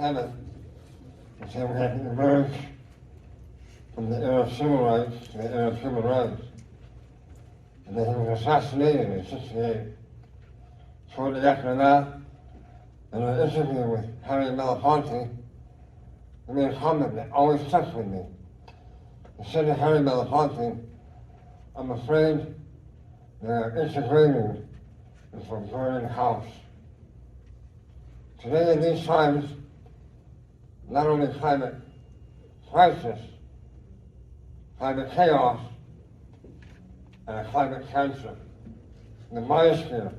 7th, and say we have emerged from the era of civil rights to the era of human rights. And then he was assassinated in '68. Shortly after that, in an interview with Harry Belafonte, he made a comment that always stuck with me. He said to Harry Belafonte, "I'm afraid they are integrating into a burning house." Today in these times, not only climate crisis, climate chaos, and a climate cancer. The biosphere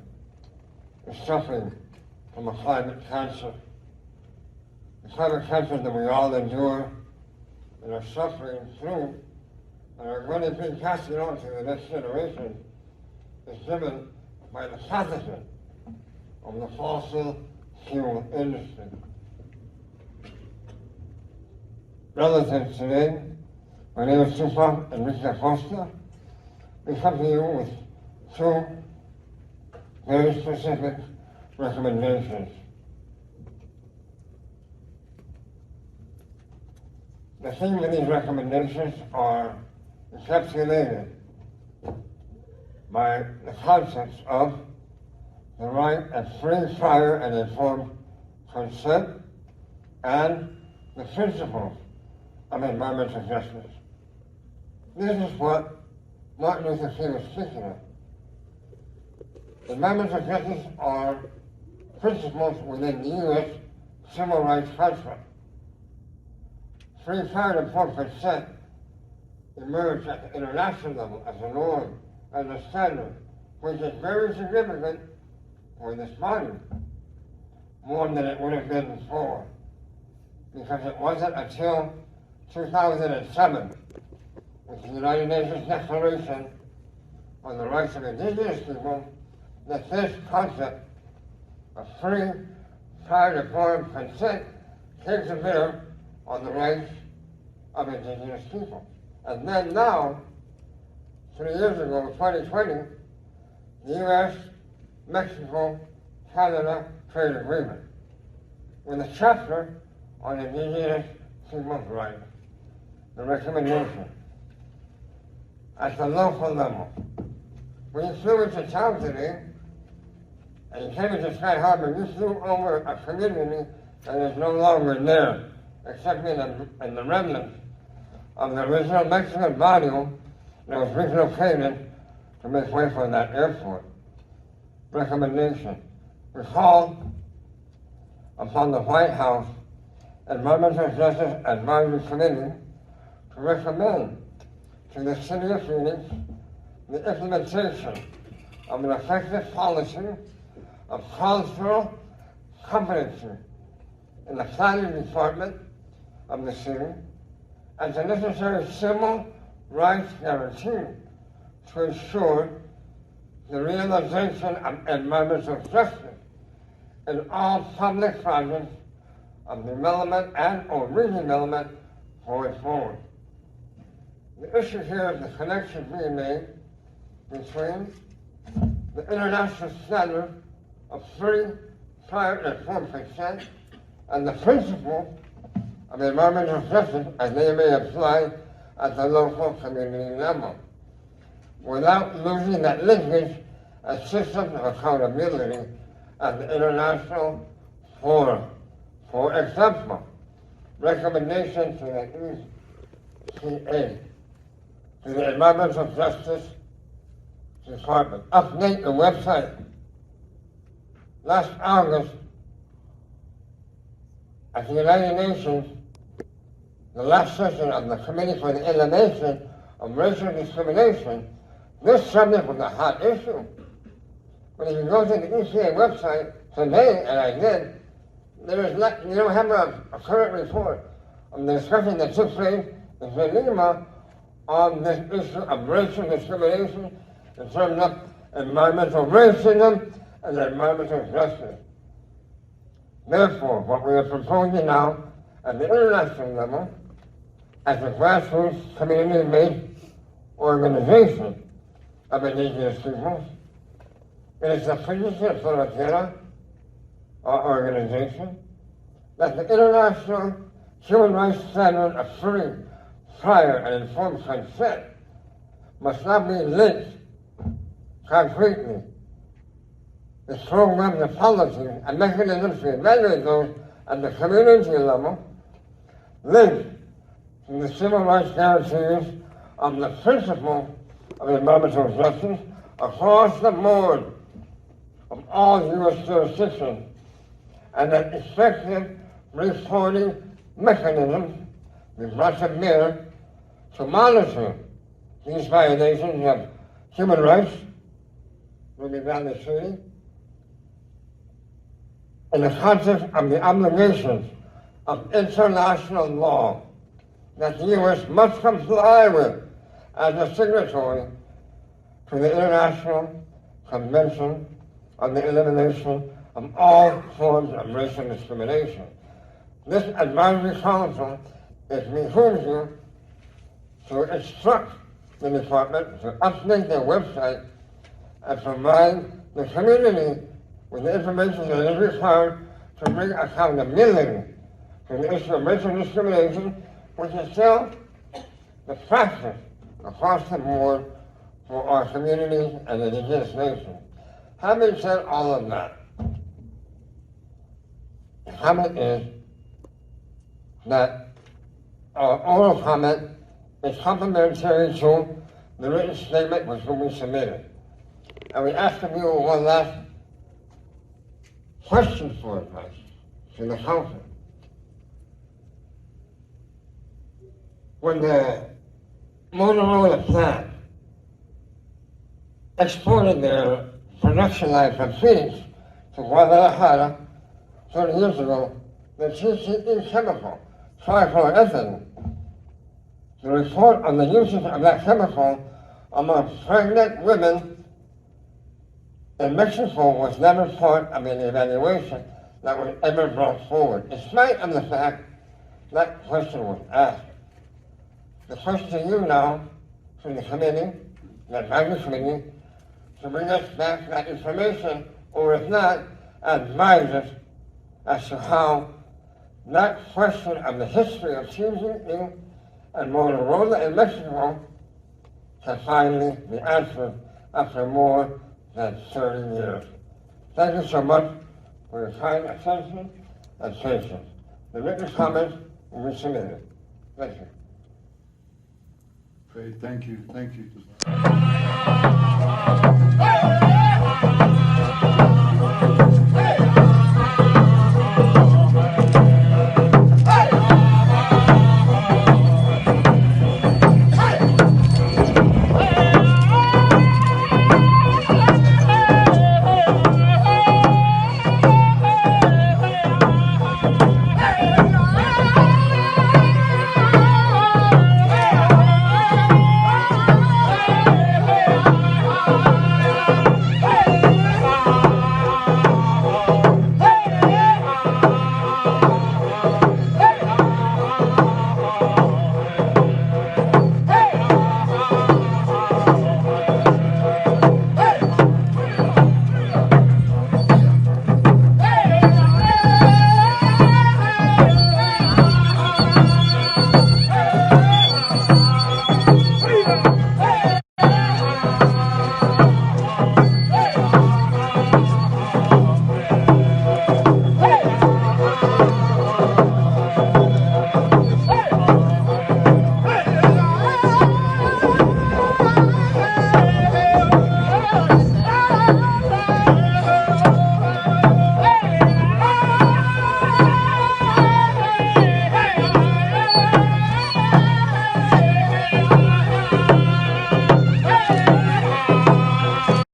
is suffering from a climate cancer. The climate cancer that we all endure and are suffering through and are going to be passing on to the next generation is driven by the pathogen of the fossil fuel industry. Relatives today, my name is Tupac, Enrique Acosta. We come to you with two very specific recommendations. The theme of these recommendations are encapsulated by the concepts of the right of free, prior, and informed consent and the principles of environmental justice. This is what Martin Luther King was speaking of. Environmental justice are principles within the U.S. civil rights contract. Free, prior, and informed consent emerged at the international level as a norm and a standard, which is very significant for this body, more than it would have been before, because it wasn't until 2007, with the United Nations Declaration on the Rights of Indigenous People, that this concept of free, prior, informed consent came to bear on the rights of Indigenous people. And then now, 3 years ago, 2020, the U.S., Mexico, Canada trade agreement with a chapter on Indigenous people's rights. The recommendation at the local level. When you flew into town today, and you came into Sky Harbor, you flew over a community that is no longer there, except in the remnants of the original Mexican barrio that was relocated to make way for that airport. Recommendation. We call upon the White House Environmental Justice Advisory Committee to recommend to the City of Phoenix the implementation of an effective policy of cultural competency in the planning department of the city and the necessary civil rights guarantee to ensure the realization of environmental justice in all public projects of development and or redevelopment going forward. The issue here is the connection being made between the international standard of free, prior, and informed consent and the principle of environmental justice as they may apply at the local community level, without losing that linkage and systems of accountability at the international forum. For example, recommendation to the EPA, to the Environmental Justice Department, update the website. Last August, at the United Nations, the last session of the Committee for the Elimination of Racial Discrimination, this subject was a hot issue. But if you go to the EPA website today, and I did, you don't have a current report of the discussion that took place in Geneva on this issue of racial discrimination in terms of environmental racism and environmental justice. Therefore, what we are proposing now at the international level, as a grassroots community-based organization of indigenous peoples, it is the position of Tonatierra, our organization, that the international human rights standard of free, prior, and informed consent must not be linked concretely with programs and policies and mechanisms to evaluate those at the community level, linked to the civil rights guarantees of the principle of environmental justice across the board of all U.S. jurisdictions, and that effective reporting mechanisms be brought to bear to monitor these violations of human rights moving down the street in the context of the obligations of international law that the U.S. must comply with as a signatory to the International Convention on the Elimination of all forms of racial discrimination. This advisory council is behooves you to instruct the department to update their website and provide the community with the information that is required to bring accountability to the issue of racial discrimination, which is still the practice across the board for our communities and the indigenous nations. Having said all of that, the comment is that our oral comment is complementary to the written statement which will be submitted. And we ask of you one last question for advice to the council. When the Motorola plant exported their production line from Phoenix to Guadalajara 30 years ago, the TCE chemical, trichloroethylene, the report on the usage of that chemical among pregnant women in Mexico was never part of an evaluation that was ever brought forward, in spite of the fact that question was asked. The question to you now, to the committee, the advisory committee, to bring us back that information, or if not, advise us as to how that question of the history of TCE and Motorola in Mexico can finally be answered after more than 30 years. Thank you so much for your kind attention and patience. The written comments will be submitted. Thank you. Great, thank you.